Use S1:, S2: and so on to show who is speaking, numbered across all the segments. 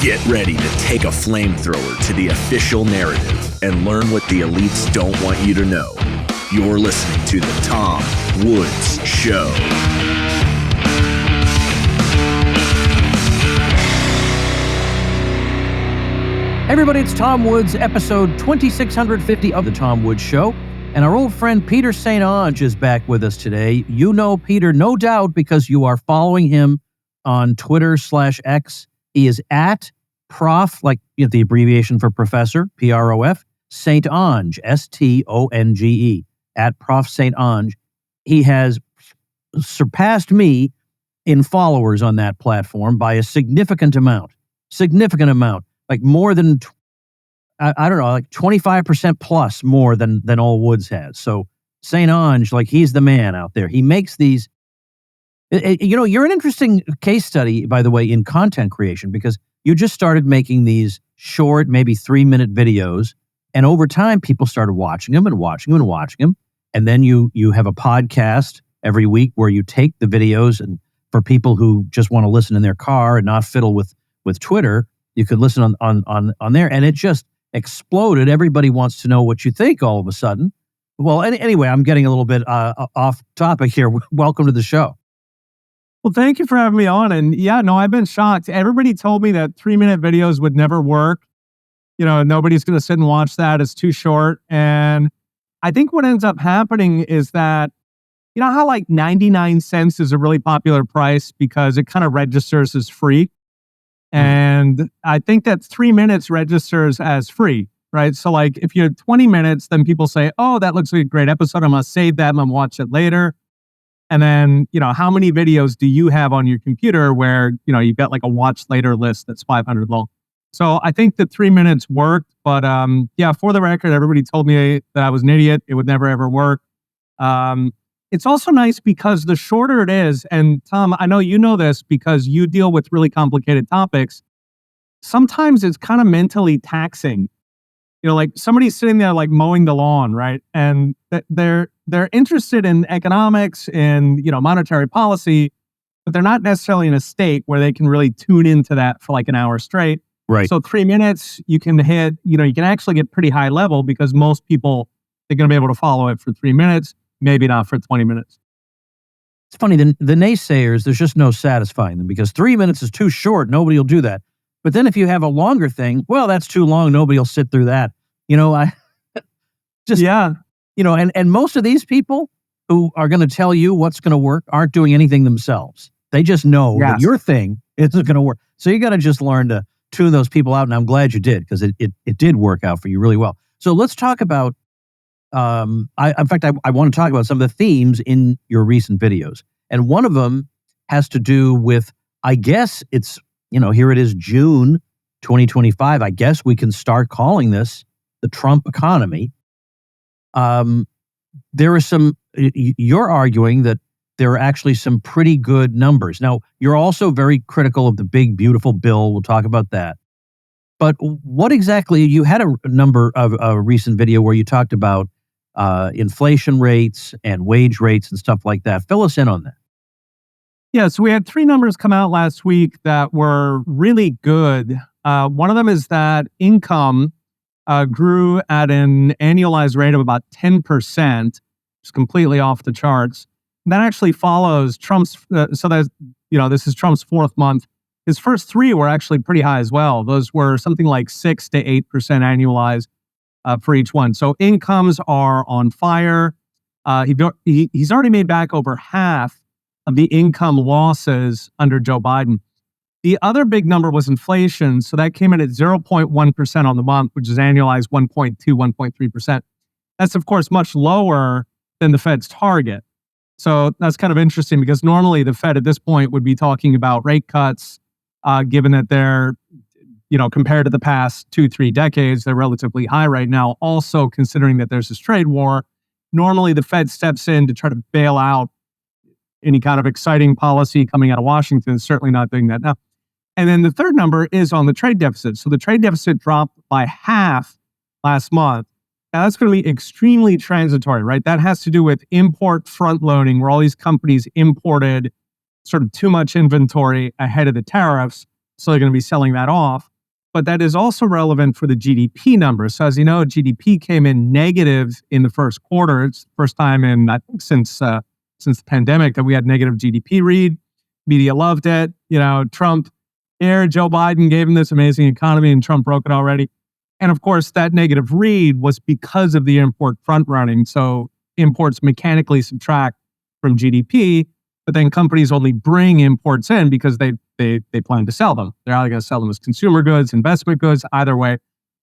S1: Get ready to take a flamethrower to the official narrative and learn what the elites don't want you to know. You're listening to The Tom Woods Show.
S2: Hey everybody, it's Tom Woods, episode 2650 of The Tom Woods Show. And our old friend Peter St. Onge is back with us today. You know Peter, no doubt, because you are following him on Twitter/X. He is at Prof, like the abbreviation for professor, P-R-O-F, St. Onge, S-T-O-N-G-E, at Prof. St. Onge. He has surpassed me in followers on that platform by a significant amount, like more than, I don't know, like 25% plus more than old Woods has. So St. Onge, like he's the man out there. He makes these, you're an interesting case study, by the way, in content creation, because you just started making these short, maybe 3-minute videos. And over time, people started watching them. And then you have a podcast every week where you take the videos, and for people who just want to listen in their car and not fiddle with Twitter, you could listen on there. And it just exploded. Everybody wants to know what you think all of a sudden. Well, anyway, I'm getting a little bit off topic here. Welcome to the show.
S3: Well, thank you for having me on. And yeah, no, I've been shocked. Everybody told me that 3-minute videos would never work. Nobody's going to sit and watch that. It's too short. And I think what ends up happening is that, how like 99 cents is a really popular price because it kind of registers as free. And I think that 3 minutes registers as free, right? So like if you have 20 minutes, then people say, oh, that looks like a great episode. I'm going to save that. I'm going to watch it later. And then, how many videos do you have on your computer where, you've got like a watch later list that's 500 long. So I think that 3 minutes worked. But yeah, for the record, everybody told me that I was an idiot. It would never, ever work. It's also nice because the shorter it is, and Tom, I know you know this because you deal with really complicated topics. Sometimes it's kind of mentally taxing. Like somebody's sitting there like mowing the lawn, right? And they're interested in economics and, monetary policy, but they're not necessarily in a state where they can really tune into that for like an hour straight.
S2: Right.
S3: So 3 minutes, you can hit, you can actually get pretty high level because most people, they're going to be able to follow it for 3 minutes, maybe not for 20 minutes.
S2: It's funny, the naysayers, there's just no satisfying them because 3 minutes is too short. Nobody will do that. But then if you have a longer thing, well, that's too long. Nobody will sit through that. And most of these people who are going to tell you what's going to work aren't doing anything themselves. They just know that your thing isn't going to work. So you got to just learn to tune those people out. And I'm glad you did, because it did work out for you really well. So let's talk about, I want to talk about some of the themes in your recent videos. And one of them has to do with, I guess it's, here it is, June 2025. I guess we can start calling this the Trump economy. There are some, you're arguing that there are actually some pretty good numbers. Now, you're also very critical of the big, beautiful bill. We'll talk about that. But what exactly, you had a number of a recent video where you talked about inflation rates and wage rates and stuff like that. Fill us in on that.
S3: Yeah, so we had 3 numbers come out last week that were really good. One of them is that income grew at an annualized rate of about 10%, which is completely off the charts. And that actually follows Trump's, so that's, this is Trump's 4th month. His first 3 were actually pretty high as well. Those were something like 6 to 8% annualized for each one. So incomes are on fire. He's already made back over half of the income losses under Joe Biden. The other big number was inflation. So that came in at 0.1% on the month, which is annualized 1.2, 1.3%. That's, of course, much lower than the Fed's target. So that's kind of interesting because normally the Fed at this point would be talking about rate cuts, given that they're, compared to the past 2-3 decades, they're relatively high right now. Also, considering that there's this trade war, normally the Fed steps in to try to bail out any kind of exciting policy coming out of Washington. Certainly not doing that now. And then the third number is on the trade deficit. So the trade deficit dropped by half last month. Now that's going to be extremely transitory, right? That has to do with import front loading, where all these companies imported sort of too much inventory ahead of the tariffs. So they're going to be selling that off. but that is also relevant for the GDP numbers. So as you know, GDP came in negative in the first quarter. It's the first time in, I think, since the pandemic that we had negative GDP read. Media loved it. Trump here, Joe Biden gave him this amazing economy and Trump broke it already. And of course, that negative read was because of the import front running. So imports mechanically subtract from GDP, but then companies only bring imports in because they plan to sell them. They're either going to sell them as consumer goods, investment goods. Either way,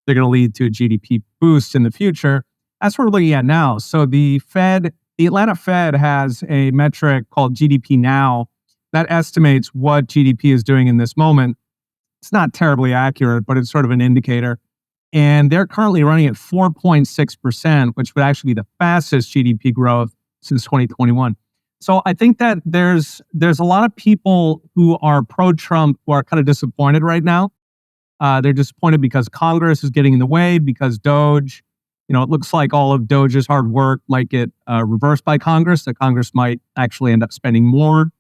S3: they're going to lead to a GDP boost in the future. That's what we're looking at now. So the Atlanta Fed has a metric called GDP Now that estimates what GDP is doing in this moment. It's not terribly accurate, but it's sort of an indicator. And they're currently running at 4.6%, which would actually be the fastest GDP growth since 2021. So I think that there's a lot of people who are pro-Trump who are kind of disappointed right now. They're disappointed because Congress is getting in the way, because Doge, it looks like all of Doge's hard work might get reversed by Congress, that Congress might actually end up spending more.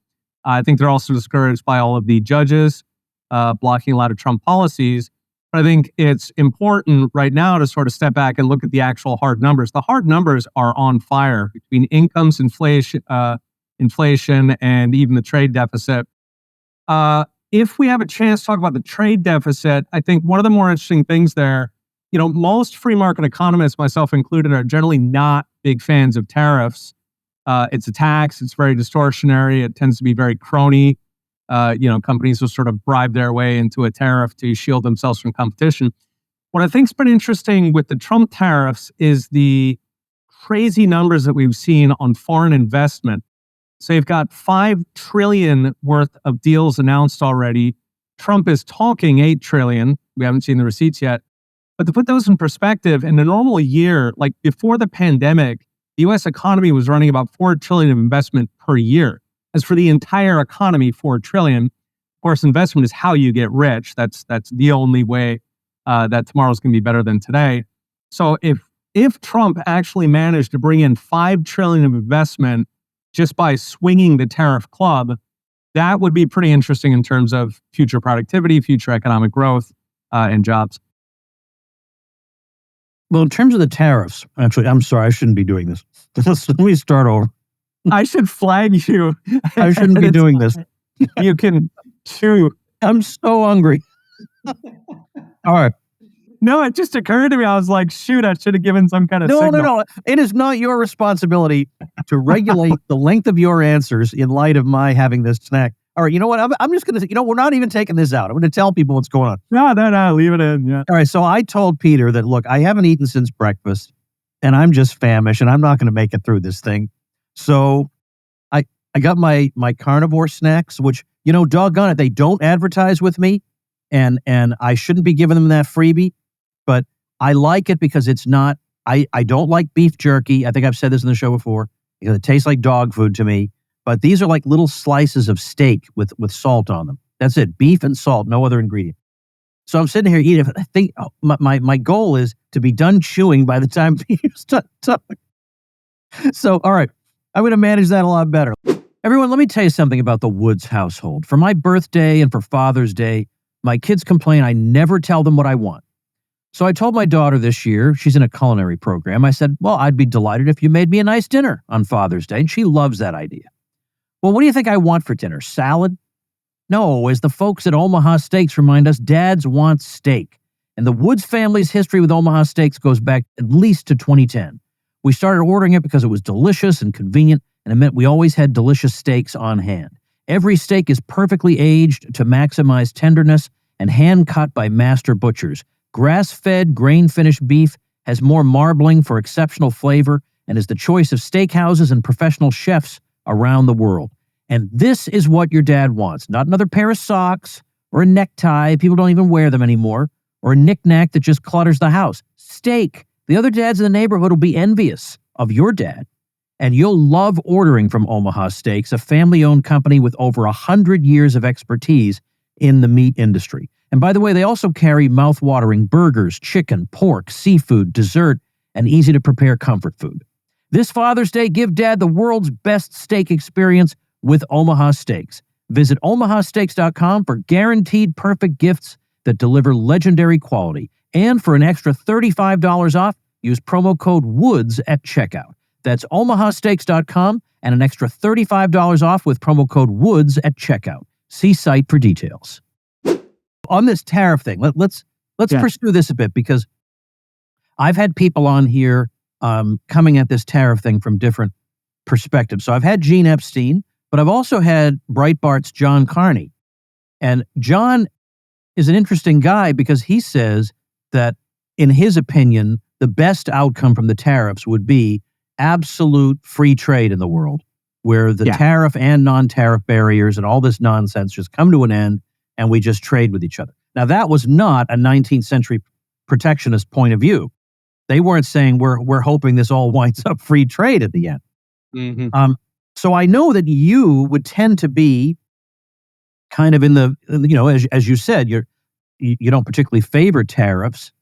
S3: I think they're also discouraged by all of the judges blocking a lot of Trump policies. But I think it's important right now to sort of step back and look at the actual hard numbers. The hard numbers are on fire between incomes, inflation, and even the trade deficit. If we have a chance to talk about the trade deficit, I think one of the more interesting things there, most free market economists, myself included, are generally not big fans of tariffs. It's a tax. It's very distortionary. It tends to be very crony. Companies will sort of bribe their way into a tariff to shield themselves from competition. What I think's been interesting with the Trump tariffs is the crazy numbers that we've seen on foreign investment. So you've got $5 trillion worth of deals announced already. Trump is talking $8 trillion. We haven't seen the receipts yet. But to put those in perspective, in a normal year, like before the pandemic, the U.S. economy was running about $4 trillion of investment per year. As for the entire economy, $4 trillion. Of course, investment is how you get rich. That's the only way that tomorrow's going to be better than today. So if Trump actually managed to bring in $5 trillion of investment just by swinging the tariff club, that would be pretty interesting in terms of future productivity, future economic growth, and jobs.
S2: Well, in terms of the tariffs, actually, I'm sorry, I shouldn't be doing this. Let me start over.
S3: I should flag you.
S2: I shouldn't be doing this.
S3: You can chew.
S2: I'm so hungry. All right.
S3: No, it just occurred to me. I was like, shoot, I should have given some kind of signal.
S2: No. It is not your responsibility to regulate the length of your answers in light of my having this snack. All right, you know what? I'm just going to, we're not even taking this out. I'm going to tell people what's going on.
S3: No, leave it in. Yeah.
S2: All right, so I told Peter that, look, I haven't eaten since breakfast, and I'm just famished, and I'm not going to make it through this thing. So I got my carnivore snacks, which, doggone it, they don't advertise with me, and I shouldn't be giving them that freebie, but I like it because it's not, I don't like beef jerky. I think I've said this in the show before, because it tastes like dog food to me. But these are like little slices of steak with salt on them. That's it. Beef and salt, no other ingredient. So I'm sitting here eating. I think my goal is to be done chewing by the time Peter's done talking. So, all right, I'm going to manage that a lot better. Everyone, let me tell you something about the Woods household. For my birthday and for Father's Day, my kids complain I never tell them what I want. So I told my daughter this year, she's in a culinary program, I said, well, I'd be delighted if you made me a nice dinner on Father's Day. And she loves that idea. Well, what do you think I want for dinner? Salad? No, as the folks at Omaha Steaks remind us, dads want steak. And the Woods family's history with Omaha Steaks goes back at least to 2010. We started ordering it because it was delicious and convenient, and it meant we always had delicious steaks on hand. Every steak is perfectly aged to maximize tenderness and hand-cut by master butchers. Grass-fed, grain-finished beef has more marbling for exceptional flavor and is the choice of steakhouses and professional chefs around the world. And this is what your dad wants. Not another pair of socks or a necktie. People don't even wear them anymore. Or a knick-knack that just clutters the house. Steak. The other dads in the neighborhood will be envious of your dad. And you'll love ordering from Omaha Steaks, a family-owned company with over 100 years of expertise in the meat industry. And by the way, they also carry mouth-watering burgers, chicken, pork, seafood, dessert, and easy-to-prepare comfort food. This Father's Day, give Dad the world's best steak experience with Omaha Steaks. Visit omahasteaks.com for guaranteed perfect gifts that deliver legendary quality. And for an extra $35 off, use promo code WOODS at checkout. That's omahasteaks.com and an extra $35 off with promo code WOODS at checkout. See site for details. On this tariff thing, let's pursue this a bit, because I've had people on here coming at this tariff thing from different perspectives. So I've had Gene Epstein, but I've also had Breitbart's John Carney. And John is an interesting guy because he says that, in his opinion, the best outcome from the tariffs would be absolute free trade in the world, where the tariff and non-tariff barriers and all this nonsense just come to an end and we just trade with each other. Now, that was not a 19th century protectionist point of view. They weren't saying we're hoping this all winds up free trade at the end.
S3: Mm-hmm.
S2: So I know that you would tend to be kind of in the, as you said, you don't particularly favor tariffs.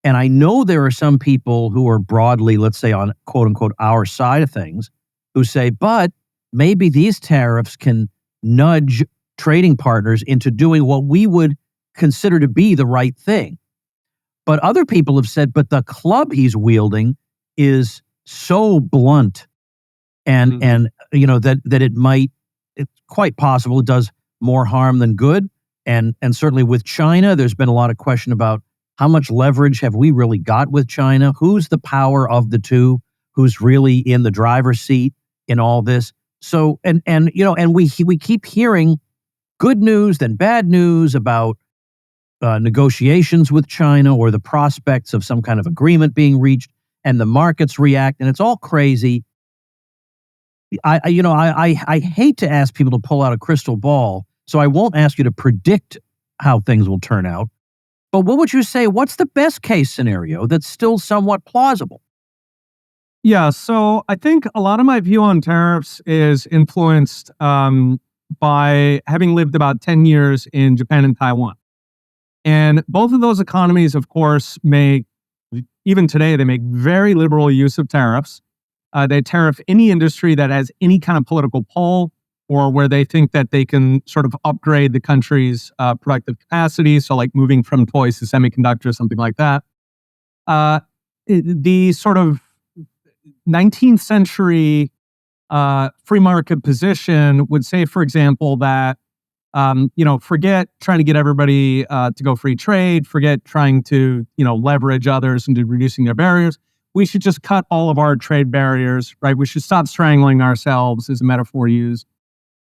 S2: And I know there are some people who are broadly, let's say, on quote unquote our side of things, who say, but maybe these tariffs can nudge trading partners into doing what we would consider to be the right thing. But other people have said, but the club he's wielding is so blunt and that it's quite possible it does more harm than good. And certainly with China, there's been a lot of question about how much leverage have we really got with China? Who's the power of the two? Who's really in the driver's seat in all this? So, and we keep hearing good news, then bad news about negotiations with China or the prospects of some kind of agreement being reached, and the markets react, and it's all crazy. I hate to ask people to pull out a crystal ball, so I won't ask you to predict how things will turn out. But what would you say, what's the best case scenario that's still somewhat plausible?
S3: Yeah, so I think a lot of my view on tariffs is influenced by having lived about 10 years in Japan and Taiwan. And both of those economies, of course, even today, they make very liberal use of tariffs. They tariff any industry that has any kind of political pull, or where they think that they can sort of upgrade the country's productive capacity. So like moving from toys to semiconductors, something like that. The sort of 19th century free market position would say, for example, that, forget trying to get everybody to go free trade, forget trying to, leverage others into reducing their barriers. We should just cut all of our trade barriers, right? We should stop strangling ourselves, is a metaphor used.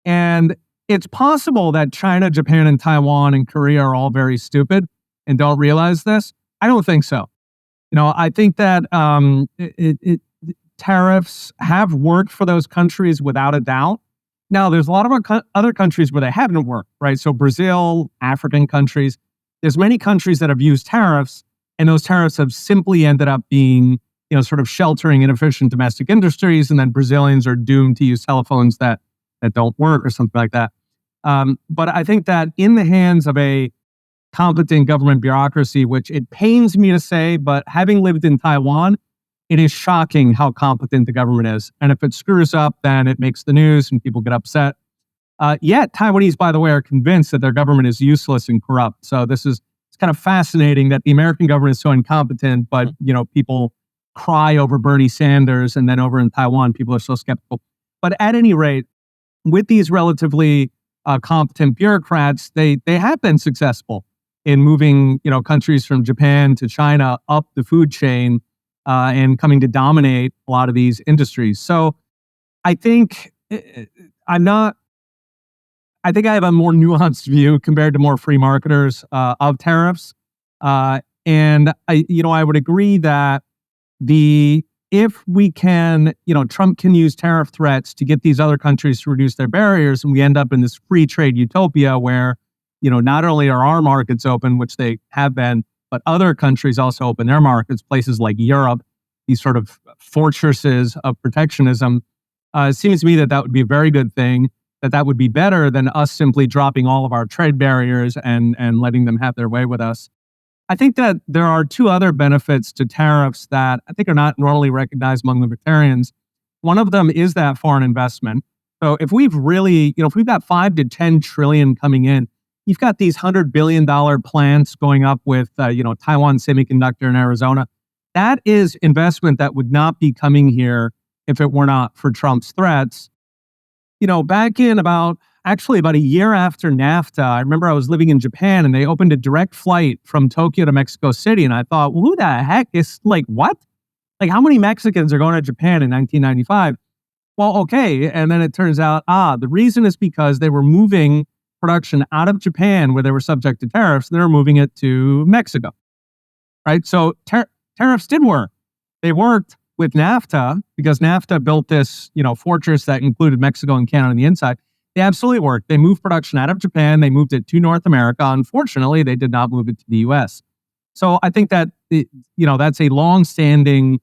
S3: And it's possible that China, Japan, and Taiwan and Korea are all very stupid and don't realize this. I don't think so. I think that tariffs have worked for those countries without a doubt. Now, there's a lot of other countries where they haven't worked, right? So Brazil, African countries, there's many countries that have used tariffs, and those tariffs have simply ended up being, sort of sheltering inefficient domestic industries, and then Brazilians are doomed to use telephones that don't work or something like that. But I think that in the hands of a competent government bureaucracy, which it pains me to say, but having lived in Taiwan, it is shocking how competent the government is. And if it screws up, then it makes the news and people get upset. Yet Taiwanese, by the way, are convinced that their government is useless and corrupt. So it's kind of fascinating that the American government is so incompetent, but people cry over Bernie Sanders, and then over in Taiwan, people are so skeptical. But at any rate, with these relatively competent bureaucrats, they have been successful in moving countries from Japan to China up the food chain and coming to dominate a lot of these industries. So I think I think I have a more nuanced view compared to more free marketers of tariffs. And I would agree that if we can, Trump can use tariff threats to get these other countries to reduce their barriers, and we end up in this free trade utopia where, not only are our markets open, which they have been, but other countries also open their markets, places like Europe, these sort of fortresses of protectionism. It seems to me that would be a very good thing, that would be better than us simply dropping all of our trade barriers and letting them have their way with us. I think that there are two other benefits to tariffs that I think are not normally recognized among libertarians. One of them is that foreign investment. So if we've got 5 to 10 trillion coming in, you've got these $100 billion plants going up with, Taiwan Semiconductor in Arizona. That is investment that would not be coming here if it were not for Trump's threats. Back in about a year after NAFTA, I remember I was living in Japan and they opened a direct flight from Tokyo to Mexico City. And I thought, well, who the heck is what? Like, how many Mexicans are going to Japan in 1995? Well, okay. And then it turns out, the reason is because they were moving production out of Japan where they were subject to tariffs. And they were moving it to Mexico, right? So tariffs did work. They worked with NAFTA because NAFTA built this, fortress that included Mexico and Canada on the inside. They absolutely worked. They moved production out of Japan. They moved it to North America. Unfortunately, they did not move it to the U.S. So I think that, that's a long-standing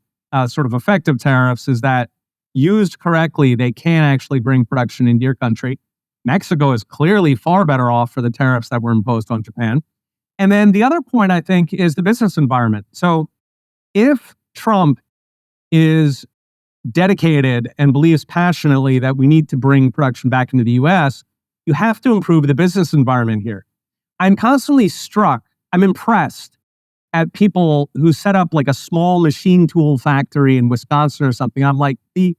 S3: sort of effect of tariffs is that used correctly, they can actually bring production into your country. Mexico is clearly far better off for the tariffs that were imposed on Japan. And then the other point, I think, is the business environment. So if Trump is dedicated and believes passionately that we need to bring production back into the U.S., you have to improve the business environment here. I'm constantly I'm impressed at people who set up like a small machine tool factory in Wisconsin or something. I'm like, the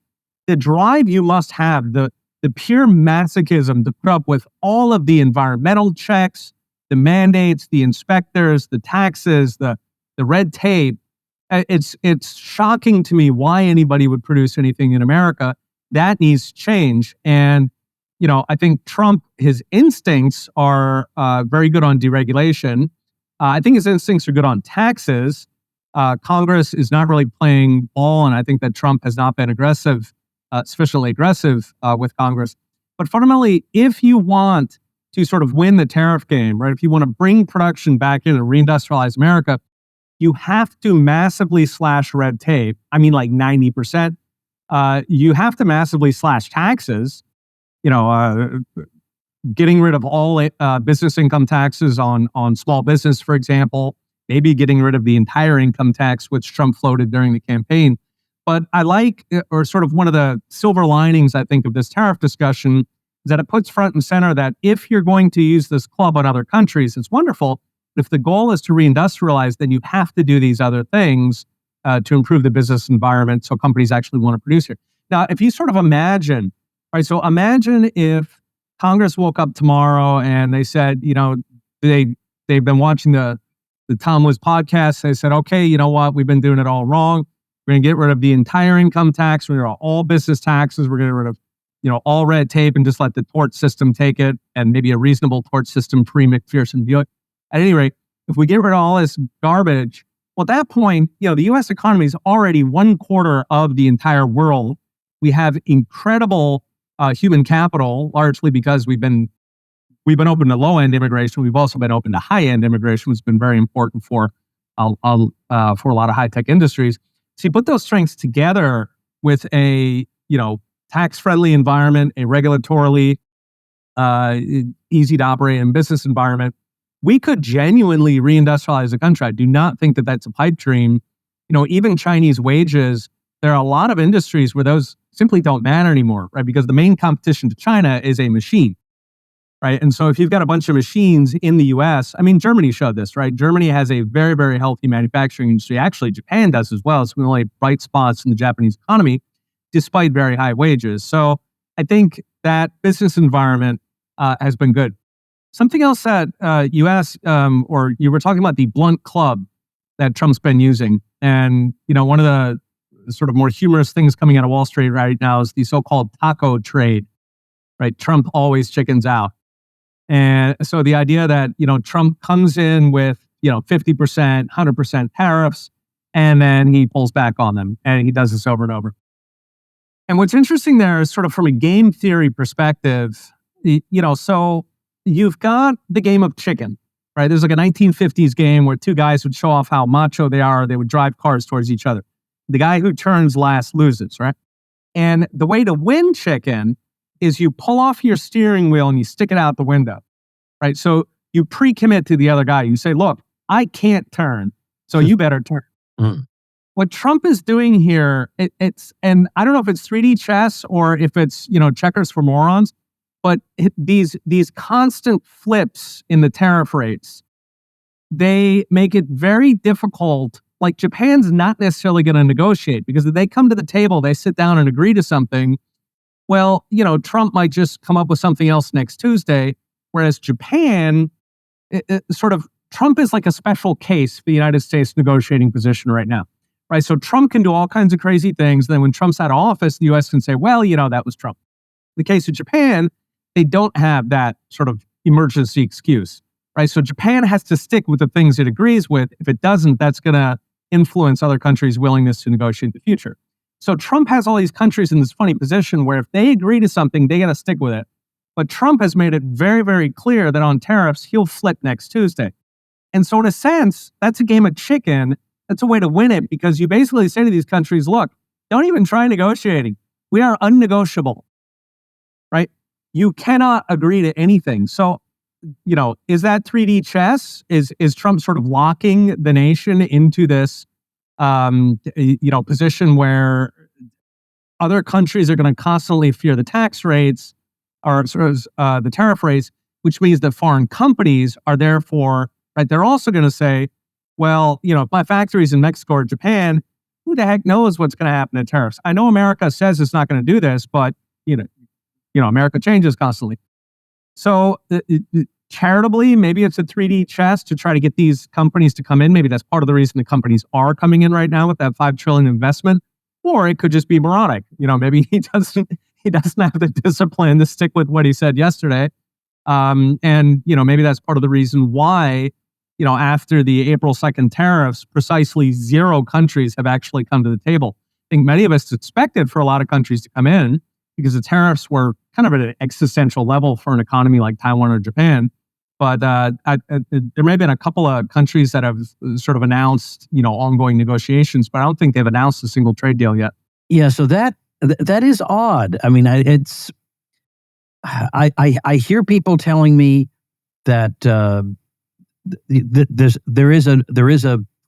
S3: drive you must have, the pure masochism to put up with all of the environmental checks, the mandates, the inspectors, the taxes, the red tape. It's shocking to me why anybody would produce anything in America. That needs to change. And, I think Trump, his instincts are very good on deregulation. I think his instincts are good on taxes. Congress is not really playing ball, and I think that Trump has not been sufficiently aggressive with Congress. But fundamentally, if you want to sort of win the tariff game, right, if you want to bring production back in and reindustrialize America, you have to massively slash red tape. I mean, like 90%. You have to massively slash taxes, getting rid of all business income taxes on small business, for example, maybe getting rid of the entire income tax, which Trump floated during the campaign. But I like, or sort of one of the silver linings, I think, of this tariff discussion is that it puts front and center that if you're going to use this club on other countries, it's wonderful. But if the goal is to reindustrialize, then you have to do these other things to improve the business environment so companies actually want to produce here. Now, if you sort of imagine, right, so imagine if Congress woke up tomorrow and they said, they've been watching the Tom Woods podcast. They said, okay, you know what? We've been doing it all wrong. We're going to get rid of the entire income tax. We're going to get rid of all business taxes. We're going to get rid of, all red tape and just let the tort system take it, and maybe a reasonable tort system pre-McPherson Buick. At any rate, if we get rid of all this garbage, well, at that point, the U.S. economy is already 1/4 of the entire world. We have incredible human capital, largely because we've been open to low-end immigration. We've also been open to high-end immigration, which has been very important for a lot of high-tech industries. So you put those strengths together with a tax-friendly environment, a regulatorily easy to operate in business environment, we could genuinely reindustrialize the country. I do not think that that's a pipe dream. Even Chinese wages, there are a lot of industries where those simply don't matter anymore, right? Because the main competition to China is a machine, right? And so if you've got a bunch of machines in the US, I mean, Germany showed this, right? Germany has a very, very healthy manufacturing industry. Actually, Japan does as well. It's one of the only bright spots in the Japanese economy, despite very high wages. So I think that business environment has been good. Something else that you asked, or you were talking about the blunt club that Trump's been using. And, one of the sort of more humorous things coming out of Wall Street right now is the so-called taco trade, right? Trump always chickens out. And so the idea that, Trump comes in with, 50%, 100% tariffs, and then he pulls back on them. And he does this over and over. And what's interesting there is sort of from a game theory perspective, so you've got the game of chicken, right? There's like a 1950s game where two guys would show off how macho they are. They would drive cars towards each other. The guy who turns last loses, right? And the way to win chicken is you pull off your steering wheel and you stick it out the window, right? So you pre-commit to the other guy. You say, look, I can't turn, so you better turn.
S2: Mm.
S3: What Trump is doing here, and I don't know if it's 3D chess or if it's, checkers for morons, But these constant flips in the tariff rates, they make it very difficult. Like Japan's not necessarily going to negotiate because if they come to the table, they sit down and agree to something. Well, Trump might just come up with something else next Tuesday. Whereas Japan, Trump is like a special case for the United States negotiating position right now, right? So Trump can do all kinds of crazy things. Then when Trump's out of office, the U.S. can say, well, that was Trump. In the case of Japan, they don't have that sort of emergency excuse, right? So Japan has to stick with the things it agrees with. If it doesn't, that's going to influence other countries' willingness to negotiate in the future. So Trump has all these countries in this funny position where if they agree to something, they got to stick with it. But Trump has made it very, very clear that on tariffs, he'll flip next Tuesday. And so in a sense, that's a game of chicken. That's a way to win it because you basically say to these countries, look, don't even try negotiating. We are unnegotiable, right? You cannot agree to anything. So, is that 3D chess? Is Trump sort of locking the nation into this, position where other countries are going to constantly fear the tax rates or the tariff rates, which means that foreign companies are therefore, right, they're also going to say, well, if my factory's in Mexico or Japan, who the heck knows what's going to happen to tariffs? I know America says it's not going to do this, but, America changes constantly. So charitably, maybe it's a 3D chess to try to get these companies to come in. Maybe that's part of the reason the companies are coming in right now with that $5 trillion investment. Or it could just be moronic. Maybe he doesn't have the discipline to stick with what he said yesterday. Maybe that's part of the reason why, after the April 2nd tariffs, precisely 0 countries have actually come to the table. I think many of us expected for a lot of countries to come in because the tariffs were kind of at an existential level for an economy like Taiwan or Japan. But there may have been a couple of countries that have sort of announced, ongoing negotiations, but I don't think they've announced a single trade deal yet.
S2: Yeah, so that is odd. I mean, I hear people telling me that there is an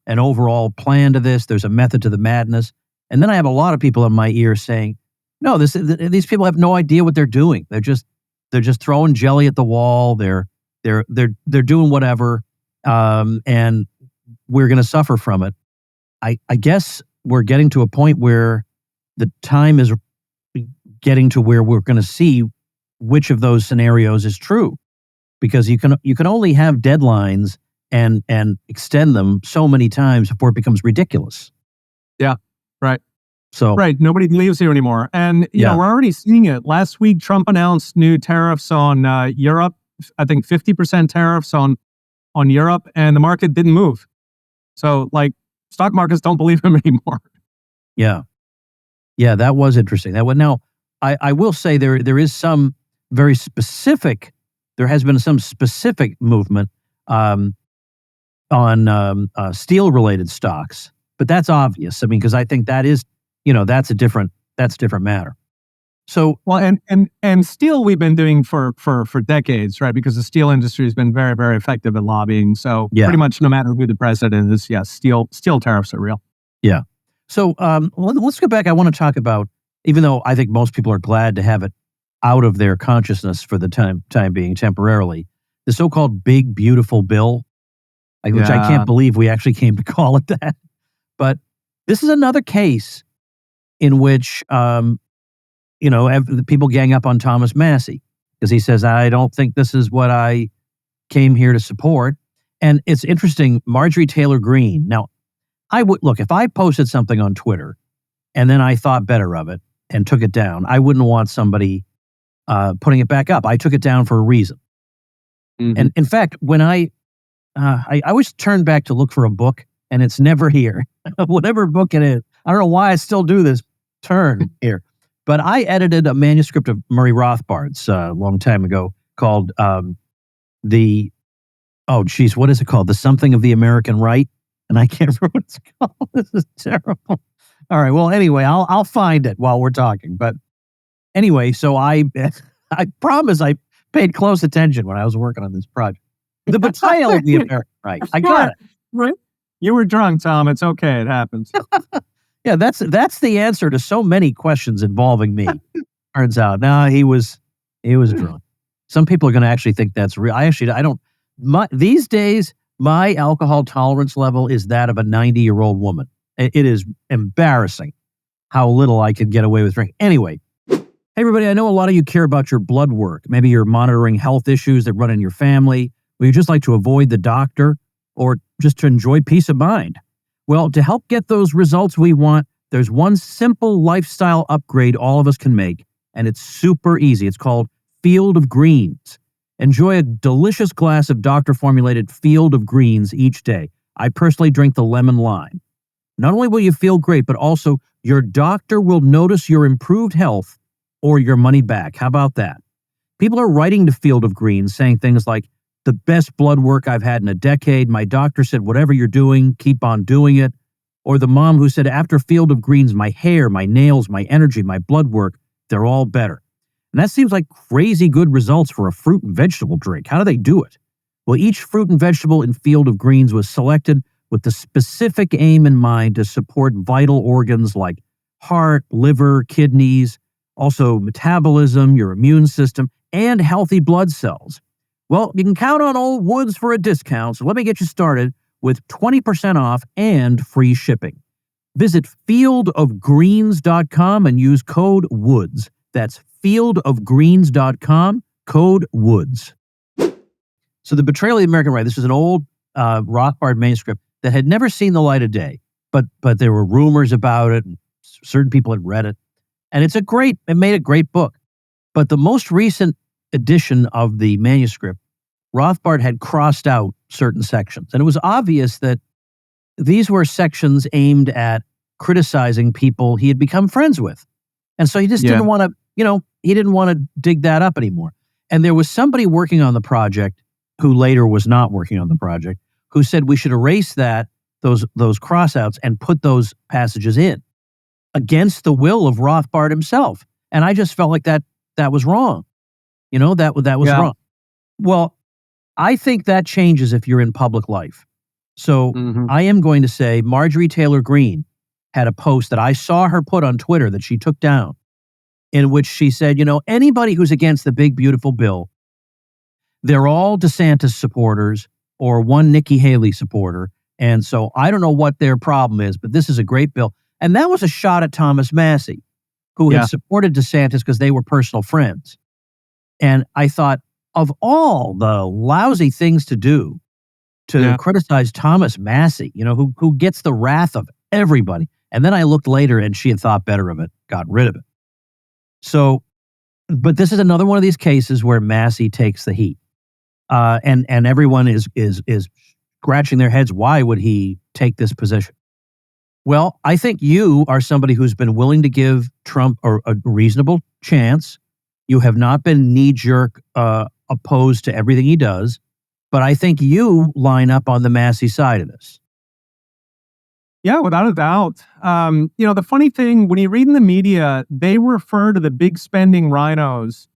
S2: overall plan to this. There's a method to the madness, and then I have a lot of people in my ear saying, "No, these people have no idea what they're doing. They're just throwing jelly at the wall. They're doing whatever, and we're going to suffer from it." I guess we're getting to a point where the time is getting to where we're going to see which of those scenarios is true, because you can only have deadlines and extend them so many times before it becomes ridiculous.
S3: Yeah, right.
S2: So
S3: right, nobody believes you anymore, and we're already seeing it. Last week, Trump announced new tariffs on Europe. I think 50% tariffs on Europe, and the market didn't move. So, stock markets don't believe him anymore.
S2: Yeah, that was interesting. Now, I will say there is some very specific. There has been some specific movement on steel-related stocks, but that's obvious. I mean, because I think that is, that's a different matter. So,
S3: well, and steel we've been doing for decades, right? Because the steel industry has been very, very effective at lobbying. So pretty much no matter who the president is, steel tariffs are real.
S2: Yeah. So let's go back. I want to talk about, even though I think most people are glad to have it out of their consciousness for the time being temporarily, the so-called Big Beautiful Bill, which I can't believe we actually came to call it that. But this is another case in which the people gang up on Thomas Massie because he says, I don't think this is what I came here to support. And it's interesting, Marjorie Taylor Greene. Now, I would look, if I posted something on Twitter and then I thought better of it and took it down, I wouldn't want somebody putting it back up. I took it down for a reason. Mm-hmm. And in fact, when I always turn back to look for a book and it's never here, whatever book it is. I don't know why I still do this turn here. But I edited a manuscript of Murray Rothbard's a long time ago called what is it called? The Something of the American Right? And I can't remember what it's called. This is terrible. All right. Well, anyway, I'll find it while we're talking. But anyway, so I promise I paid close attention when I was working on this project. The betrayal of the American Right. I got it.
S3: Right. You were drunk, Tom. It's okay. It happens.
S2: Yeah, that's the answer to so many questions involving me. Turns out, no, he was He was drunk. Some people are going to actually think that's real. These days, my alcohol tolerance level is that of a 90-year-old woman. It is embarrassing how little I could get away with drinking. Anyway, hey, everybody, I know a lot of you care about your blood work. Maybe you're monitoring health issues that run in your family, or you just like to avoid the doctor, or just to enjoy peace of mind. Well, to help get those results we want, there's one simple lifestyle upgrade all of us can make, and it's super easy. It's called Field of Greens. Enjoy a delicious glass of doctor-formulated Field of Greens each day. I personally drink the lemon lime. Not only will you feel great, but also your doctor will notice your improved health or your money back. How about that? People are writing to Field of Greens saying things like, the best blood work I've had in a decade. My doctor said, whatever you're doing, keep on doing it. Or the mom who said, after Field of Greens, my hair, my nails, my energy, my blood work, they're all better. And that seems like crazy good results for a fruit and vegetable drink. How do they do it? Well, each fruit and vegetable in Field of Greens was selected with the specific aim in mind to support vital organs like heart, liver, kidneys, also metabolism, your immune system, and healthy blood cells. Well, you can count on Old Woods for a discount, so let me get you started with 20% off and free shipping. Visit fieldofgreens.com and use code WOODS. That's fieldofgreens.com, code WOODS. So The Betrayal of the American Right, this is an old Rothbard manuscript that had never seen the light of day, but there were rumors about it, and certain people had read it. And it made a great book. But the most recent edition of the manuscript, Rothbard had crossed out certain sections. And it was obvious that these were sections aimed at criticizing people he had become friends with. And so he just didn't want to, he didn't want to dig that up anymore. And there was somebody working on the project who later was not working on the project, who said we should erase those crossouts and put those passages in against the will of Rothbard himself. And I just felt like that was wrong. That was wrong. Well, I think that changes if you're in public life. So I am going to say Marjorie Taylor Greene had a post that I saw her put on Twitter that she took down, in which she said, anybody who's against the big, beautiful bill, they're all DeSantis supporters or one Nikki Haley supporter. And so I don't know what their problem is, but this is a great bill. And that was a shot at Thomas Massey, who had supported DeSantis because they were personal friends. And I thought, of all the lousy things to do to criticize Thomas Massey, who gets the wrath of everybody. And then I looked later and she had thought better of it, got rid of it. So, but this is another one of these cases where Massey takes the heat. And everyone is scratching their heads. Why would he take this position? Well, I think you are somebody who's been willing to give Trump a reasonable chance. You have not been knee-jerk opposed to everything he does, but I think you line up on the Massey side of this.
S3: Yeah, without a doubt. The funny thing, when you read in the media, they refer to the big spending rhinos,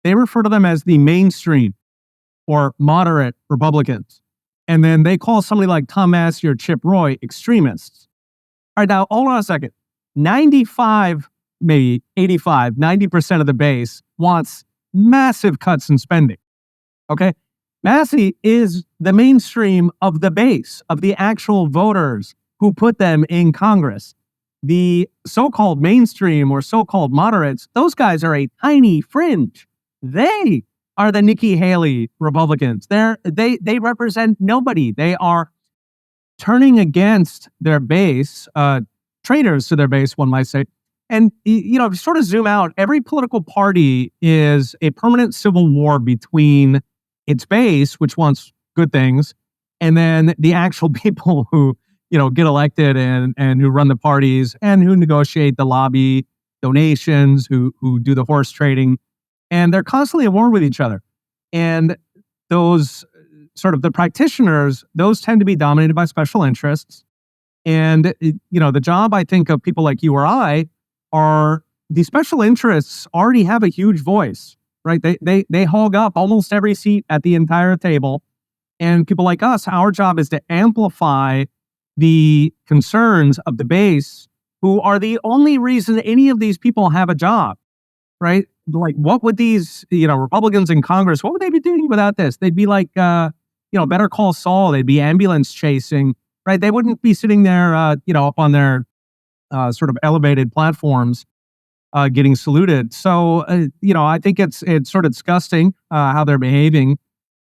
S3: they refer to them as the mainstream or moderate Republicans. And then they call somebody like Tom Massey or Chip Roy extremists. All right, now, hold on a second. 95, maybe 85, 90% of the base wants massive cuts in spending. Okay? Massey is the mainstream of the base, of the actual voters who put them in Congress. The so-called mainstream or so-called moderates, those guys are a tiny fringe. They are the Nikki Haley Republicans. They represent nobody. They are turning against their base, traitors to their base, one might say. And, if you sort of zoom out, every political party is a permanent civil war between its base, which wants good things, and then the actual people who, get elected and who run the parties and who negotiate the lobby donations, who do the horse trading. And they're constantly at war with each other. And those sort of the practitioners, those tend to be dominated by special interests. And, the job, I think, of people like you or I are the special interests already have a huge voice, right? They hog up almost every seat at the entire table. And people like us, our job is to amplify the concerns of the base, who are the only reason any of these people have a job, right? like, what would these, Republicans in Congress, what would they be doing without this? They'd be like, Better Call Saul. They'd be ambulance chasing, right? They wouldn't be sitting there, up on their sort of elevated platforms, getting saluted. So, I think it's sort of disgusting how they're behaving.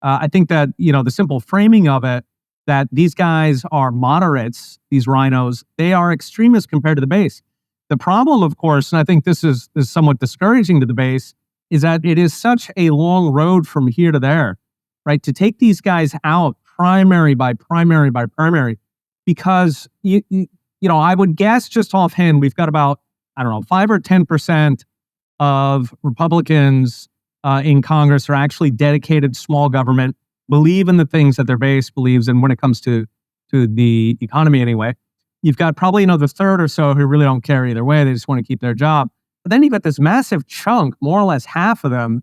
S3: I think that, the simple framing of it, that these guys are moderates, these rhinos, they are extremists compared to the base. The problem, of course, and I think this is somewhat discouraging to the base, is that it is such a long road from here to there, right? To take these guys out primary by primary by primary, because, I would guess just offhand, we've got about, 5 or 10% of Republicans in Congress are actually dedicated small government, believe in the things that their base believes in when it comes to the economy anyway. You've got probably another third or so who really don't care either way. They just want to keep their job. But then you've got this massive chunk, more or less half of them,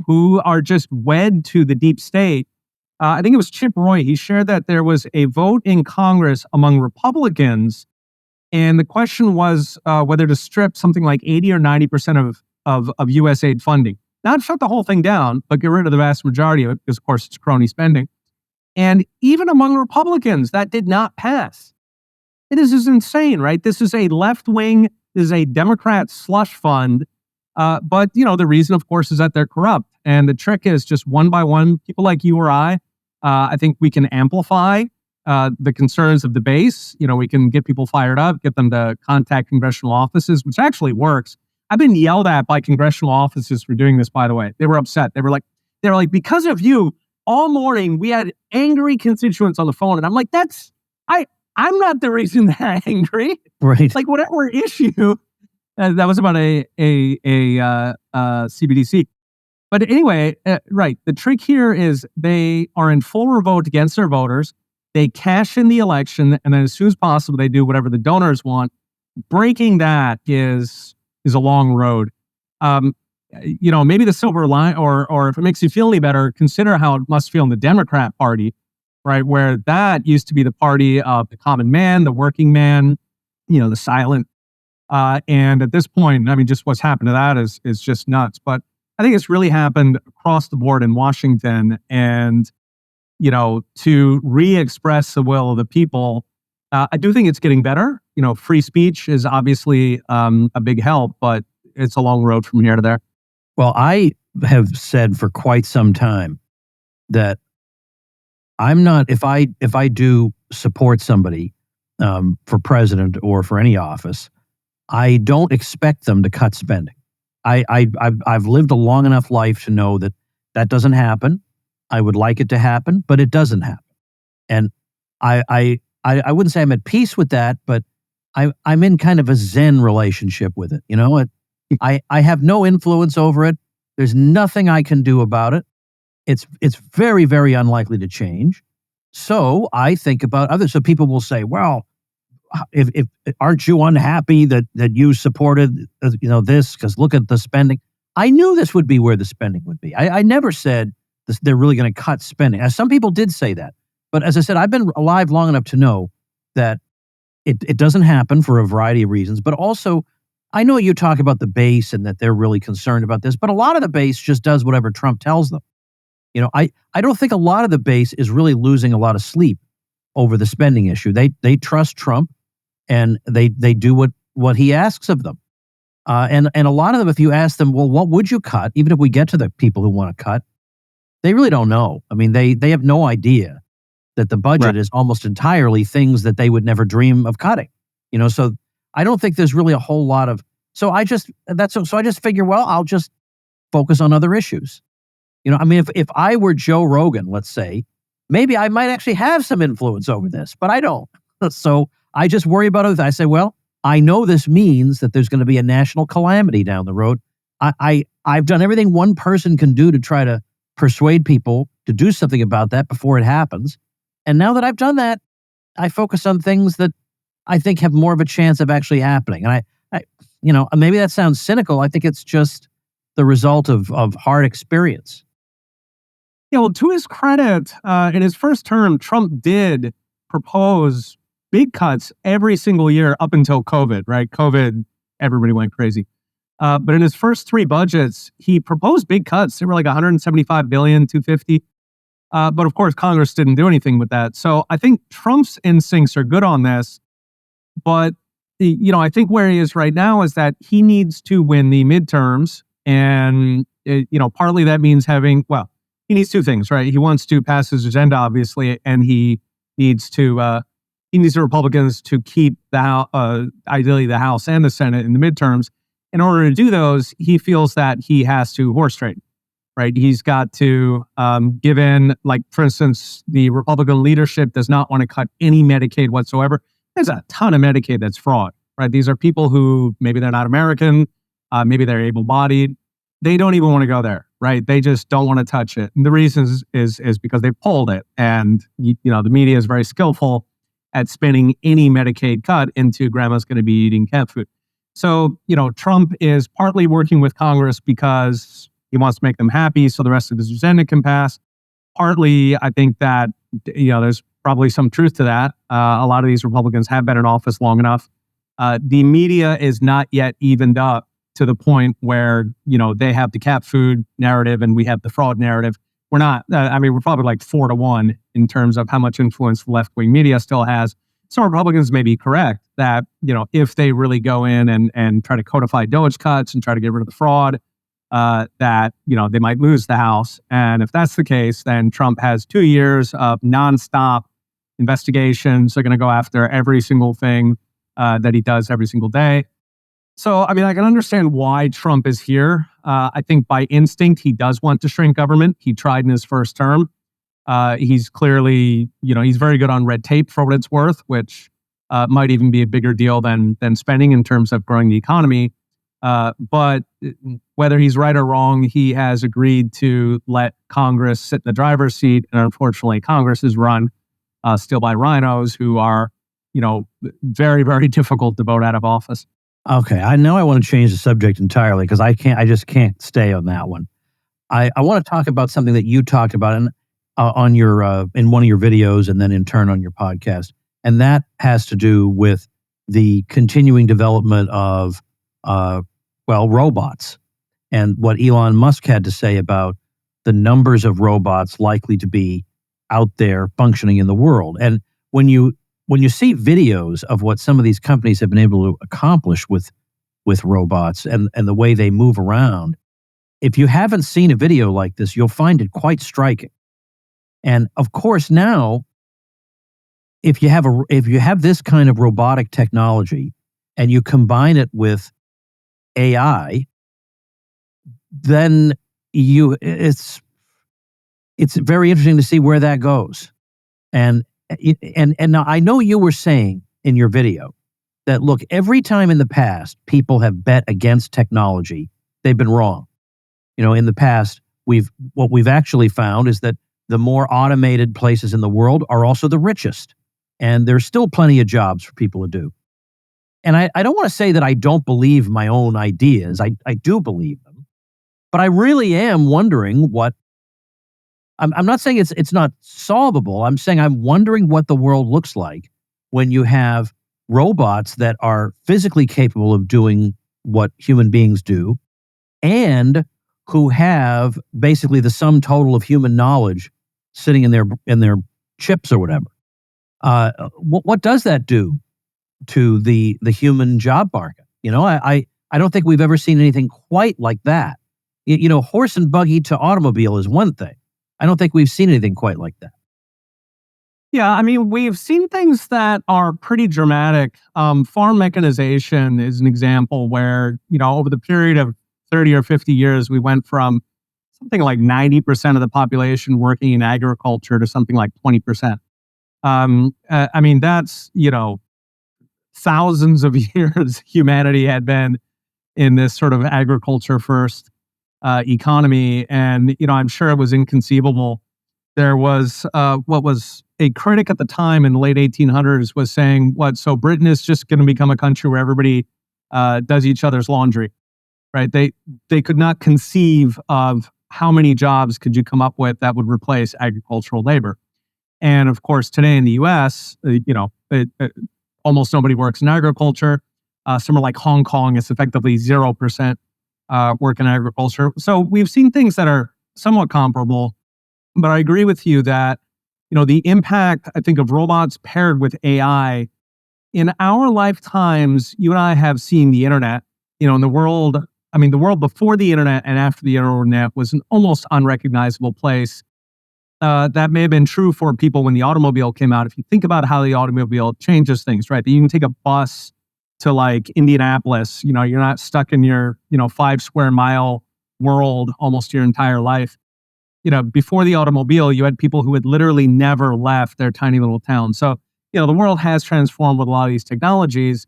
S3: who are just wed to the deep state. I think it was Chip Roy. He shared that there was a vote in Congress among Republicans, and the question was whether to strip something like 80 or 90% of U.S. aid funding. Not shut the whole thing down, but get rid of the vast majority of it, because, of course, it's crony spending. And even among Republicans, that did not pass. This is insane, right? This is a left-wing, this is a Democrat slush fund. But, the reason, of course, is that they're corrupt. And the trick is just one by one, people like you or I think we can amplify the concerns of the base. We can get people fired up, get them to contact congressional offices, which actually works. I've been yelled at by congressional offices for doing this, by the way. They were upset. They were like, because of you, all morning we had angry constituents on the phone. And I'm like, I'm not the reason they're angry.
S2: Right.
S3: Like, whatever issue, that was about a CBDC. But anyway, right. The trick here is they are in full revolt against their voters. They cash in the election, and then as soon as possible, they do whatever the donors want. Breaking that is a long road. Maybe the silver line, or if it makes you feel any better, consider how it must feel in the Democrat Party, right? Where that used to be the party of the common man, the working man, the silent. And at this point, just what's happened to that is just nuts. But I think it's really happened across the board in Washington, and, to re-express the will of the people. I do think it's getting better. Free speech is obviously a big help, but it's a long road from here to there.
S2: Well, I have said for quite some time that I'm not, if I do support somebody for president or for any office, I don't expect them to cut spending. I've lived a long enough life to know that doesn't happen. I would like it to happen, but it doesn't happen. And I wouldn't say I'm at peace with that, but I'm in kind of a Zen relationship with it. I have no influence over it. There's nothing I can do about it. It's very, very unlikely to change. So I think about others. So people will say, well, if aren't you unhappy that you supported this, because look at the spending. I knew this would be where the spending would be. I never said they're really going to cut spending. As some people did say that, but as I said, I've been alive long enough to know that it doesn't happen for a variety of reasons. But also, I know you talk about the base and that they're really concerned about this, but a lot of the base just does whatever Trump tells them. I don't think a lot of the base is really losing a lot of sleep over the spending issue. They trust Trump, and they do what he asks of them. And a lot of them, if you ask them, well, what would you cut? Even if we get to the people who want to cut, they really don't know. They have no idea that the budget is almost entirely things that they would never dream of cutting. So I don't think there's really a whole lot of. So I just figure, well, I'll just focus on other issues. If I were Joe Rogan, let's say, maybe I might actually have some influence over this, but I don't. So I just worry about other things. I say, well, I know this means that there's going to be a national calamity down the road. I've done everything one person can do to try to persuade people to do something about that before it happens. And now that I've done that, I focus on things that I think have more of a chance of actually happening. And I maybe that sounds cynical. I think it's just the result of hard experience.
S3: Yeah, well, to his credit, in his first term, Trump did propose big cuts every single year up until COVID, right? COVID, everybody went crazy. But in his first three budgets, he proposed big cuts. They were like 175 billion, 250. But of course, Congress didn't do anything with that. So I think Trump's instincts are good on this. But, I think where he is right now is that he needs to win the midterms. And, partly that means he needs two things, right? He wants to pass his agenda, obviously, and he needs the Republicans to keep ideally the House and the Senate in the midterms. In order to do those, he feels that he has to horse trade, right? He's got to give in, like, for instance, the Republican leadership does not want to cut any Medicaid whatsoever. There's a ton of Medicaid that's fraud, right? These are people who maybe they're not American, maybe they're able-bodied. They don't even want to go there, right? They just don't want to touch it. And the reason is because they pulled it. And, the media is very skillful at spinning any Medicaid cut into grandma's going to be eating cat food. So, Trump is partly working with Congress because he wants to make them happy so the rest of his agenda can pass. Partly, I think that, there's probably some truth to that. A lot of these Republicans have been in office long enough. The media is not yet evened up to the point where, they have the cat food narrative and we have the fraud narrative. We're not, we're probably like 4-1 in terms of how much influence the left-wing media still has. Some Republicans may be correct that, if they really go in and try to codify DOGE cuts and try to get rid of the fraud, that, they might lose the House. And if that's the case, then Trump has 2 years of nonstop investigations. They're going to go after every single thing that he does every single day. So, I can understand why Trump is here. I think by instinct, he does want to shrink government. He tried in his first term. He's clearly, he's very good on red tape for what it's worth, which might even be a bigger deal than spending in terms of growing the economy. But whether he's right or wrong, he has agreed to let Congress sit in the driver's seat. And unfortunately, Congress is run still by rhinos who are, very, very difficult to vote out of office.
S2: Okay, I know I want to change the subject entirely because I just can't stay on that one. I want to talk about something that you talked about on your in one of your videos and then in turn on your podcast, and that has to do with the continuing development of robots and what Elon Musk had to say about the numbers of robots likely to be out there functioning in the world. And when you see videos of what some of these companies have been able to accomplish with robots and the way they move around, if you haven't seen a video like this, you'll find it quite striking. And of course, now, if you have this kind of robotic technology and you combine it with AI, then it's very interesting to see where that goes. And now I know you were saying in your video that, look, every time in the past people have bet against technology, they've been wrong. In the past, what we've actually found is that the more automated places in the world are also the richest, and there's still plenty of jobs for people to do. And I don't want to say that I don't believe my own ideas. I do believe them, but I really am wondering what. I'm not saying it's not solvable. I'm saying I'm wondering what the world looks like when you have robots that are physically capable of doing what human beings do and who have basically the sum total of human knowledge sitting in their chips or whatever. What does that do to the human job market? I don't think we've ever seen anything quite like that. Horse and buggy to automobile is one thing. I don't think we've seen anything quite like that.
S3: Yeah, we've seen things that are pretty dramatic. Farm mechanization is an example where, over the period of 30 or 50 years, we went from something like 90% of the population working in agriculture to something like 20%. That's, thousands of years humanity had been in this sort of agriculture first economy. And, I'm sure it was inconceivable. There was what was a critic at the time in the late 1800s was saying, so Britain is just going to become a country where everybody does each other's laundry, right? They could not conceive of how many jobs could you come up with that would replace agricultural labor. And of course, today in the U.S., almost nobody works in agriculture. Somewhere like Hong Kong, it's effectively 0% work in agriculture. So we've seen things that are somewhat comparable, but I agree with you that, the impact, I think, of robots paired with AI in our lifetimes, you and I have seen the internet, in the world. I mean, the world before the internet and after the internet was an almost unrecognizable place. That may have been true for people when the automobile came out. If you think about how the automobile changes things, right? That you can take a bus to like Indianapolis, you're not stuck in your, 5 square mile world almost your entire life. Before the automobile, you had people who had literally never left their tiny little town. So, the world has transformed with a lot of these technologies.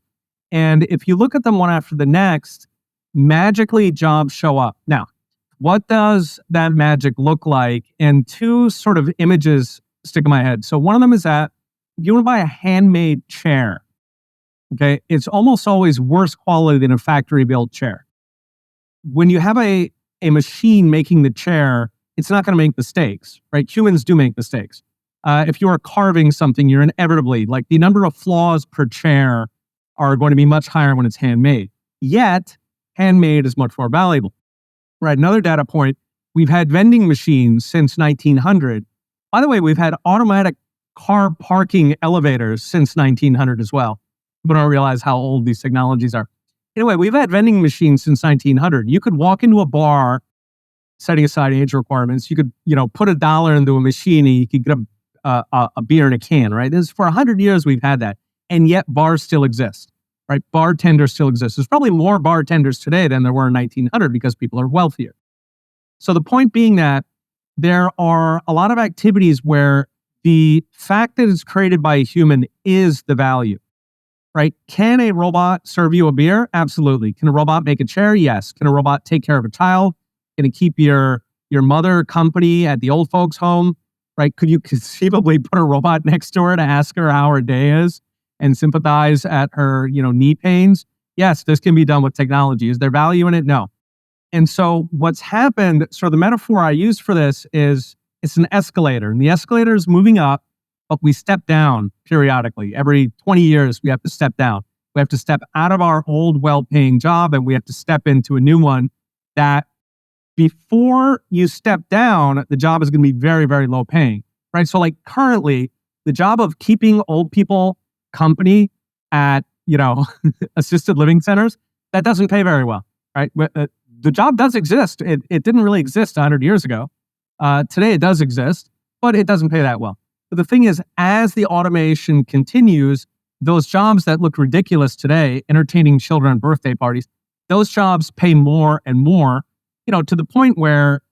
S3: And if you look at them one after the next, magically jobs show up. Now, what does that magic look like? And two sort of images stick in my head. So one of them is that if you want to buy a handmade chair, okay, it's almost always worse quality than a factory-built chair. When you have a machine making the chair, it's not going to make mistakes, right? Humans do make mistakes. If you are carving something, you're inevitably, like the number of flaws per chair are going to be much higher when it's handmade. Yet, handmade is much more valuable. Right, another data point, we've had vending machines since 1900. By the way, we've had automatic car parking elevators since 1900 as well. People don't realize how old these technologies are. Anyway, we've had vending machines since 1900. You could walk into a bar, setting aside age requirements. You could, put $1 into a machine and you could get a beer in a can, right? This for 100 years we've had that, and yet bars still exist, right? Bartenders still exist. There's probably more bartenders today than there were in 1900 because people are wealthier. So the point being that there are a lot of activities where the fact that it's created by a human is the value, right? Can a robot serve you a beer? Absolutely. Can a robot make a chair? Yes. Can a robot take care of a child? Can it keep your mother company at the old folks' home? Right? Could you conceivably put a robot next to her to ask her how her day is and sympathize at her, knee pains? Yes, this can be done with technology. Is there value in it? No. And so what's happened, so the metaphor I use for this is it's an escalator, and the escalator is moving up, but we step down periodically. Every 20 years, we have to step down. We have to step out of our old well-paying job, and we have to step into a new one that before you step down, the job is going to be very, very low paying, right? So like currently, the job of keeping old people company at, assisted living centers, that doesn't pay very well, right? The job does exist. It didn't really exist 100 years ago. Today it does exist, but it doesn't pay that well. But the thing is, as the automation continues, those jobs that look ridiculous today, entertaining children at birthday parties, those jobs pay more and more, to the point where,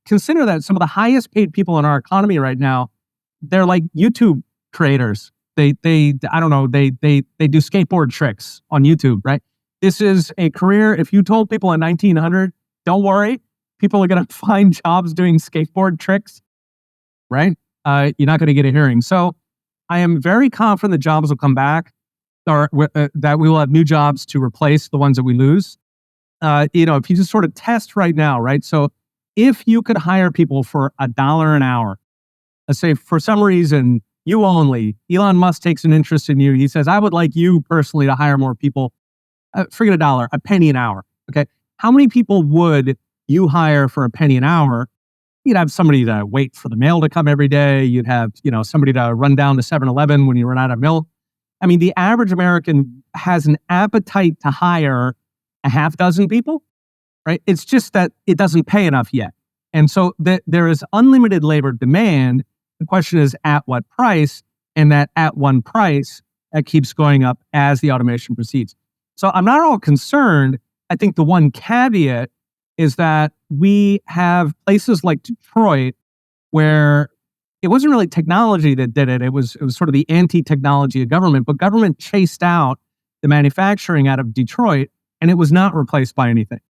S3: consider that some of the highest paid people in our economy right now, they're like YouTube creators. They do skateboard tricks on YouTube, right? This is a career. If you told people in 1900, don't worry, people are going to find jobs doing skateboard tricks, right? You're not going to get a hearing. So I am very confident that jobs will come back, or that we will have new jobs to replace the ones that we lose. If you just sort of test right now, right? So if you could hire people for $1 an hour, let's say for some reason, you only, Elon Musk takes an interest in you. He says, I would like you personally to hire more people. Forget $1, a penny an hour. Okay. How many people would you hire for a penny an hour? You'd have somebody to wait for the mail to come every day. You'd have, somebody to run down to 7-Eleven when you run out of milk. I mean, the average American has an appetite to hire a half dozen people, right? It's just that it doesn't pay enough yet. And so there is unlimited labor demand. The question is at what price? And that at one price, that keeps going up as the automation proceeds. So I'm not at all concerned. I think the one caveat is that we have places like Detroit where it wasn't really technology that did it. It was sort of the anti-technology of government, but government chased out the manufacturing out of Detroit, and it was not replaced by anything.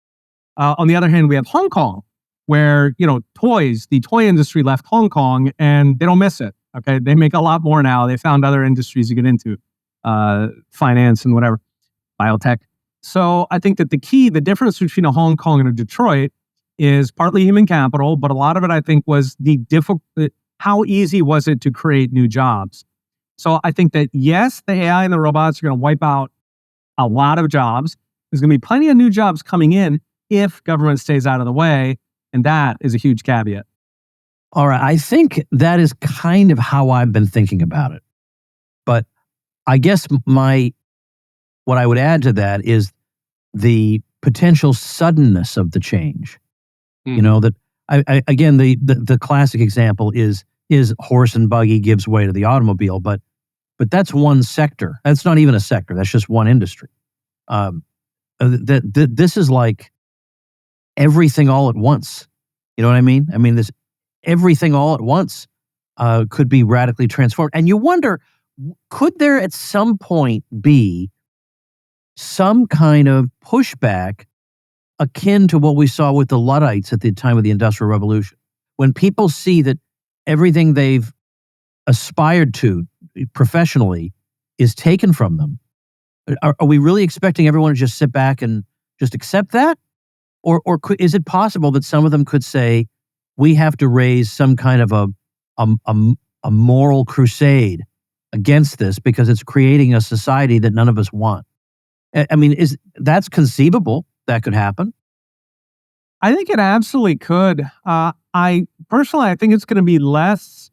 S3: On the other hand, we have Hong Kong, where, the toy industry left Hong Kong, and they don't miss it. Okay, they make a lot more now. They found other industries to get into, finance and whatever, biotech. So I think that the difference between a Hong Kong and a Detroit is partly human capital, but a lot of it, I think, was how easy was it to create new jobs? So I think that, yes, the AI and the robots are going to wipe out a lot of jobs. There's going to be plenty of new jobs coming in, if government stays out of the way. And that is a huge caveat.
S2: All right. I think that is kind of how I've been thinking about it. But I guess what I would add to that is the potential suddenness of the change. You know, that again, the classic example is horse and buggy gives way to the automobile, but that's one sector. That's not even a sector. That's just one industry. This is like everything all at once. You know what I mean? I mean, this everything all at once could be radically transformed. And you wonder, could there at some point be some kind of pushback akin to what we saw with the Luddites at the time of the Industrial Revolution? When people see that everything they've aspired to professionally is taken from them, are we really expecting everyone to just sit back and just accept that? Or is it possible that some of them could say, we have to raise some kind of a moral crusade against this because it's creating a society that none of us want? I mean, that's conceivable? That could happen?
S3: I think it absolutely could. I think it's going to be less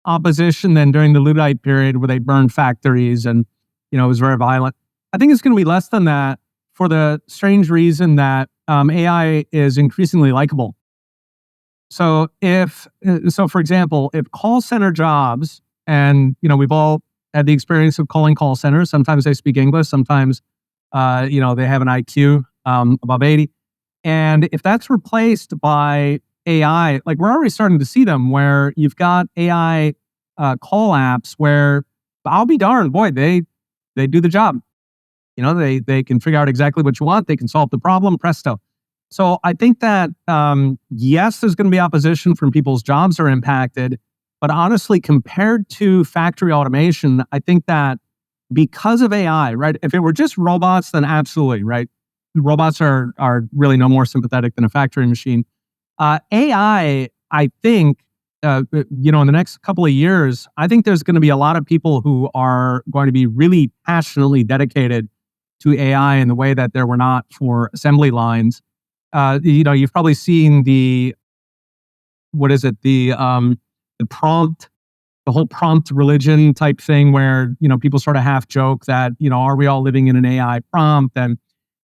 S3: opposition than during the Luddite period where they burned factories and, it was very violent. I think it's going to be less than that for the strange reason that AI is increasingly likable. So for example, if call center jobs, and, we've all had the experience of calling call centers. Sometimes they speak English. Sometimes, they have an IQ above 80. And if that's replaced by AI, like we're already starting to see them where you've got AI call apps where I'll be darned, boy, they do the job. They can figure out exactly what you want. They can solve the problem, presto. So I think that, yes, there's going to be opposition from people's jobs are impacted. But honestly, compared to factory automation, I think that because of AI, right? If it were just robots, then absolutely, right? Robots are really no more sympathetic than a factory machine. AI, I think, in the next couple of years, I think there's going to be a lot of people who are going to be really passionately dedicated to AI in the way that there were not for assembly lines. You've probably seen the prompt, the whole prompt religion type thing where, people sort of half joke that, are we all living in an AI prompt? And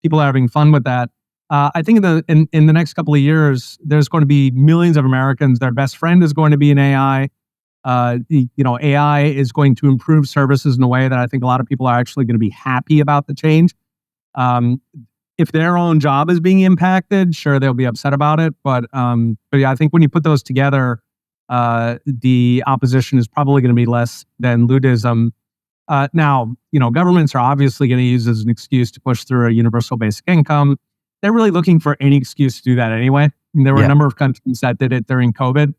S3: people are having fun with that. I think in the next couple of years, there's going to be millions of Americans. Their best friend is going to be an AI. AI is going to improve services in a way that I think a lot of people are actually going to be happy about the change. If their own job is being impacted, sure, they'll be upset about it. But yeah, I think when you put those together, the opposition is probably going to be less than Luddism. Now, governments are obviously going to use as an excuse to push through a universal basic income. They're really looking for any excuse to do that anyway. And there were a number of countries that did it during COVID,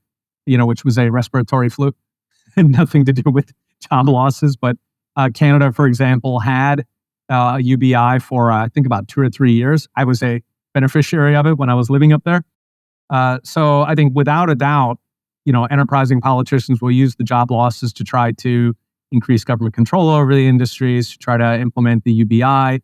S3: which was a respiratory flu and nothing to do with job losses. But Canada, for example, had a UBI for, I think, about 2 or 3 years. I was a beneficiary of it when I was living up there. So I think without a doubt, enterprising politicians will use the job losses to try to increase government control over the industries, to try to implement the UBI,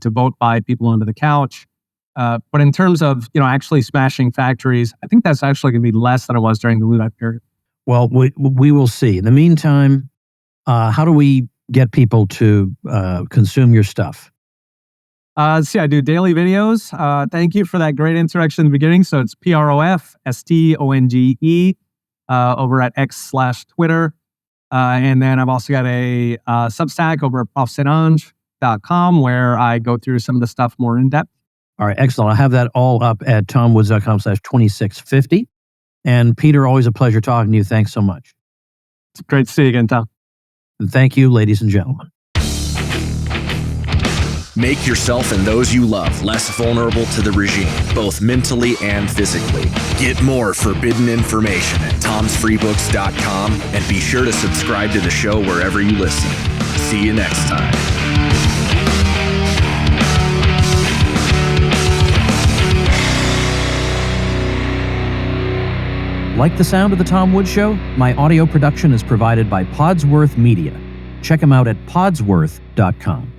S3: to vote by people under the couch. But in terms of, actually smashing factories, I think that's actually going to be less than it was during the Luddite period.
S2: Well, we will see. In the meantime, how do we get people to consume your stuff?
S3: I do daily videos. Thank you for that great introduction in the beginning. So it's PROFSTONGE over at X/Twitter. And then I've also got a Substack over at profsaintange.com where I go through some of the stuff more in depth.
S2: All right, excellent. I'll have that all up at tomwoods.com/2650. And Peter, always a pleasure talking to you. Thanks so much.
S3: It's great to see you again, Tom.
S2: And thank you, ladies and gentlemen.
S1: Make yourself and those you love less vulnerable to the regime, both mentally and physically. Get more forbidden information at tomsfreebooks.com and be sure to subscribe to the show wherever you listen. See you next time.
S2: Like the sound of The Tom Woods Show? My audio production is provided by Podsworth Media. Check them out at podsworth.com.